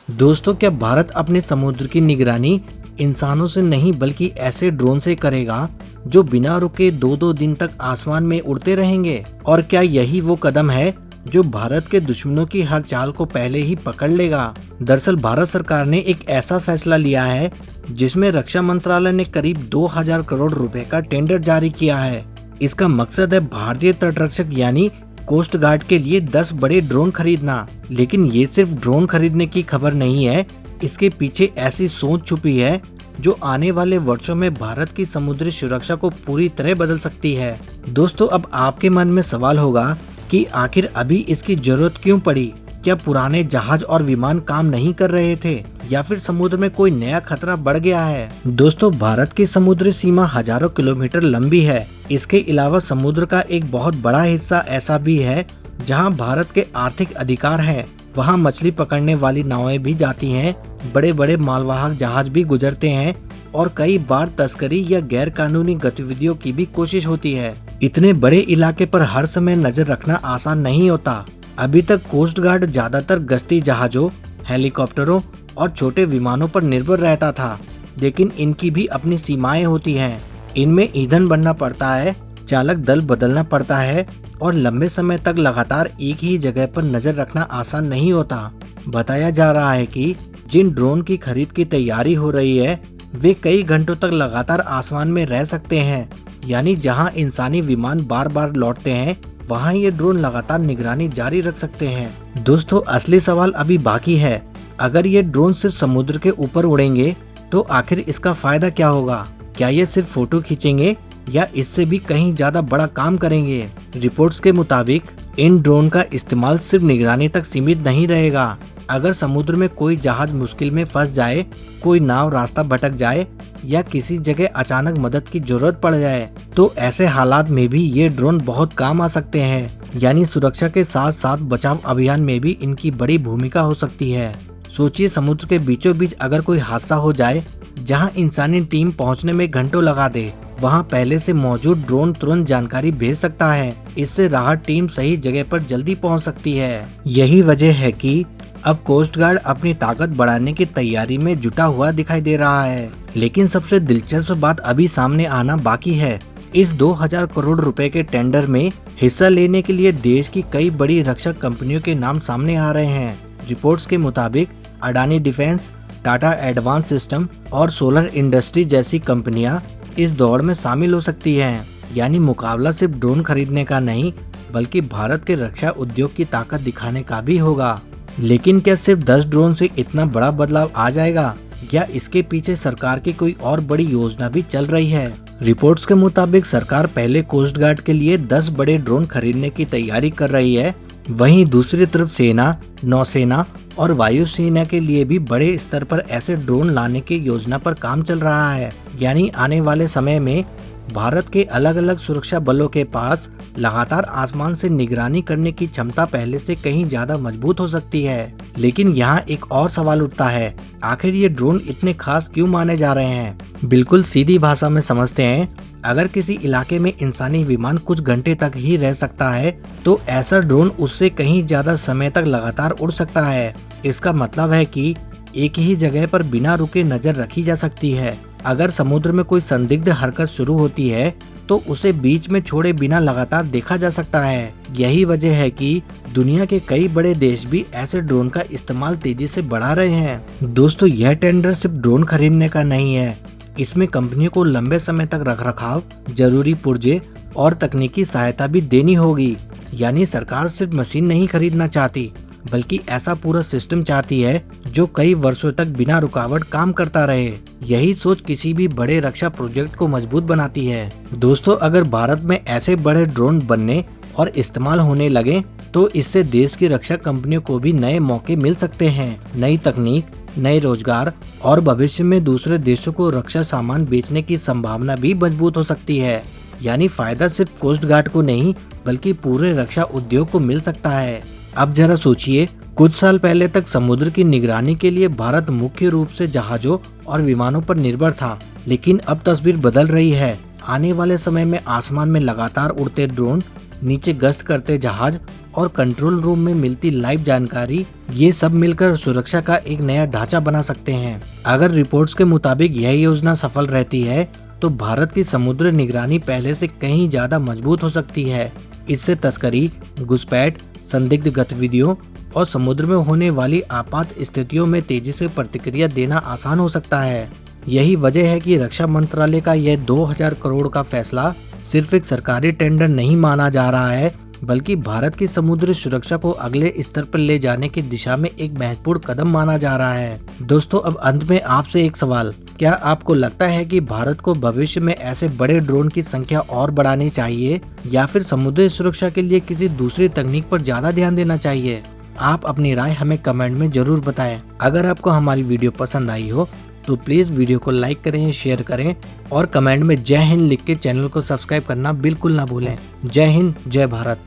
दोस्तों, क्या भारत अपने समुद्र की निगरानी इंसानों से नहीं बल्कि ऐसे ड्रोन से करेगा जो बिना रुके दो दो दिन तक आसमान में उड़ते रहेंगे? और क्या यही वो कदम है जो भारत के दुश्मनों की हर चाल को पहले ही पकड़ लेगा? दरअसल भारत सरकार ने एक ऐसा फैसला लिया है जिसमें रक्षा मंत्रालय ने करीब 2000 करोड़ रुपए का टेंडर जारी किया है। इसका मकसद है भारतीय तटरक्षक यानी कोस्ट गार्ड के लिए 10 बड़े ड्रोन खरीदना। लेकिन ये सिर्फ ड्रोन खरीदने की खबर नहीं है, इसके पीछे ऐसी सोच छुपी है जो आने वाले वर्षों में भारत की समुद्री सुरक्षा को पूरी तरह बदल सकती है। दोस्तों, अब आपके मन में सवाल होगा कि आखिर अभी इसकी जरूरत क्यों पड़ी? क्या पुराने जहाज और विमान काम नहीं कर रहे थे या फिर समुद्र में कोई नया खतरा बढ़ गया है? दोस्तों, भारत की समुद्री सीमा हजारों किलोमीटर लंबी है। इसके अलावा समुद्र का एक बहुत बड़ा हिस्सा ऐसा भी है जहां भारत के आर्थिक अधिकार हैं। वहां मछली पकड़ने वाली नावें भी जाती हैं, बड़े बड़े मालवाहक जहाज भी गुजरते हैं और कई बार तस्करी या गैर कानूनी गतिविधियों की भी कोशिश होती है। इतने बड़े इलाके पर हर समय नजर रखना आसान नहीं होता। अभी तक कोस्ट गार्ड ज्यादातर गश्ती जहाजों, हेलीकॉप्टरों और छोटे विमानों पर निर्भर रहता था, लेकिन इनकी भी अपनी सीमाएं होती हैं। इनमें ईंधन भरना पड़ता है, चालक दल बदलना पड़ता है और लंबे समय तक लगातार एक ही जगह पर नजर रखना आसान नहीं होता। बताया जा रहा है कि जिन ड्रोन की खरीद की तैयारी हो रही है वे कई घंटों तक लगातार आसमान में रह सकते हैं। यानी जहां इंसानी विमान बार बार लौटते हैं वहां ये ड्रोन लगातार निगरानी जारी रख सकते हैं। दोस्तों, असली सवाल अभी बाकी है। अगर ये ड्रोन सिर्फ समुद्र के ऊपर उड़ेंगे तो आखिर इसका फायदा क्या होगा? क्या ये सिर्फ फोटो खींचेंगे या इससे भी कहीं ज्यादा बड़ा काम करेंगे? रिपोर्ट्स के मुताबिक इन ड्रोन का इस्तेमाल सिर्फ निगरानी तक सीमित नहीं रहेगा। अगर समुद्र में कोई जहाज मुश्किल में फंस जाए, कोई नाव रास्ता भटक जाए या किसी जगह अचानक मदद की जरूरत पड़ जाए तो ऐसे हालात में भी ये ड्रोन बहुत काम आ सकते हैं। यानी सुरक्षा के साथ साथ बचाव अभियान में भी इनकी बड़ी भूमिका हो सकती है। सोचिए, समुद्र के बीचों बीच अगर कोई हादसा हो जाए जहां इंसानी टीम पहुंचने में घंटों लगा दे, वहां पहले से मौजूद ड्रोन तुरंत जानकारी भेज सकता है। इससे राहत टीम सही जगह पर जल्दी पहुंच सकती है। यही वजह है कि अब कोस्ट गार्ड अपनी ताकत बढ़ाने की तैयारी में जुटा हुआ दिखाई दे रहा है। लेकिन सबसे दिलचस्प बात अभी सामने आना बाकी है। इस 2000 करोड़ रुपए के टेंडर में हिस्सा लेने के लिए देश की कई बड़ी रक्षा कंपनियों के नाम सामने आ रहे हैं। रिपोर्ट्स के मुताबिक Adani defence, Tata advance system और सोलर इंडस्ट्री जैसी कंपनियां इस दौड़ में शामिल हो सकती हैं। यानी मुकाबला सिर्फ ड्रोन खरीदने का नहीं बल्कि भारत के रक्षा उद्योग की ताकत दिखाने का भी होगा। लेकिन क्या सिर्फ 10 ड्रोन से इतना बड़ा बदलाव आ जाएगा या इसके पीछे सरकार की कोई और बड़ी योजना भी चल रही है? रिपोर्ट्स के मुताबिक सरकार पहले कोस्ट गार्ड के लिए 10 बड़े ड्रोन खरीदने की तैयारी कर रही है। वहीं दूसरी तरफ सेना, नौसेना और वायुसेना के लिए भी बड़े स्तर पर ऐसे ड्रोन लाने की योजना पर काम चल रहा है। यानी आने वाले समय में भारत के अलग अलग सुरक्षा बलों के पास लगातार आसमान से निगरानी करने की क्षमता पहले से कहीं ज्यादा मजबूत हो सकती है। लेकिन यहाँ एक और सवाल उठता है, आखिर ये ड्रोन इतने खास क्यों माने जा रहे हैं? बिल्कुल सीधी भाषा में समझते हैं। अगर किसी इलाके में इंसानी विमान कुछ घंटे तक ही रह सकता है तो ऐसा ड्रोन उससे कहीं ज्यादा समय तक लगातार उड़ सकता है। इसका मतलब है कि एक ही जगह पर बिना रुके नजर रखी जा सकती है। अगर समुद्र में कोई संदिग्ध हरकत शुरू होती है तो उसे बीच में छोड़े बिना लगातार देखा जा सकता है। यही वजह है कि दुनिया के कई बड़े देश भी ऐसे ड्रोन का इस्तेमाल तेजी से बढ़ा रहे हैं। दोस्तों, यह टेंडर सिर्फ ड्रोन खरीदने का नहीं है। इसमें कंपनियों को लंबे समय तक रखरखाव, जरूरी पुर्जे और तकनीकी सहायता भी देनी होगी। यानी सरकार सिर्फ मशीन नहीं खरीदना चाहती बल्कि ऐसा पूरा सिस्टम चाहती है जो कई वर्षों तक बिना रुकावट काम करता रहे। यही सोच किसी भी बड़े रक्षा प्रोजेक्ट को मजबूत बनाती है। दोस्तों, अगर भारत में ऐसे बड़े ड्रोन बनने और इस्तेमाल होने लगे तो इससे देश की रक्षा कंपनियों को भी नए मौके मिल सकते हैं। नई तकनीक, नए रोजगार और भविष्य में दूसरे देशों को रक्षा सामान बेचने की संभावना भी मजबूत हो सकती है। यानी फायदा सिर्फ कोस्ट गार्ड को नहीं बल्कि पूरे रक्षा उद्योग को मिल सकता है। अब जरा सोचिए, कुछ साल पहले तक समुद्र की निगरानी के लिए भारत मुख्य रूप से जहाजों और विमानों पर निर्भर था, लेकिन अब तस्वीर बदल रही है। आने वाले समय में आसमान में लगातार उड़ते ड्रोन, नीचे गश्त करते जहाज और कंट्रोल रूम में मिलती लाइव जानकारी, ये सब मिलकर सुरक्षा का एक नया ढांचा बना सकते हैं। अगर रिपोर्ट्स के मुताबिक यह योजना सफल रहती है तो भारत की समुद्र निगरानी पहले से कहीं ज्यादा मजबूत हो सकती है। इससे तस्करी, घुसपैठ, संदिग्ध गतिविधियों और समुद्र में होने वाली आपात स्थितियों में तेजी से प्रतिक्रिया देना आसान हो सकता है। यही वजह है कि रक्षा मंत्रालय का यह 2000 करोड़ का फैसला सिर्फ एक सरकारी टेंडर नहीं माना जा रहा है, बल्कि भारत की समुद्री सुरक्षा को अगले स्तर पर ले जाने की दिशा में एक महत्वपूर्ण कदम माना जा रहा है। दोस्तों, अब अंत में आपसे एक सवाल, क्या आपको लगता है कि भारत को भविष्य में ऐसे बड़े ड्रोन की संख्या और बढ़ानी चाहिए या फिर समुद्री सुरक्षा के लिए किसी दूसरी तकनीक पर ज्यादा ध्यान देना चाहिए? आप अपनी राय हमें कमेंट में जरूर बताएं। अगर आपको हमारी वीडियो पसंद आई हो तो प्लीज वीडियो को लाइक करें, शेयर करें और कमेंट में जय हिंद लिख के चैनल को सब्सक्राइब करना बिल्कुल ना भूलें। जय हिंद, जय भारत।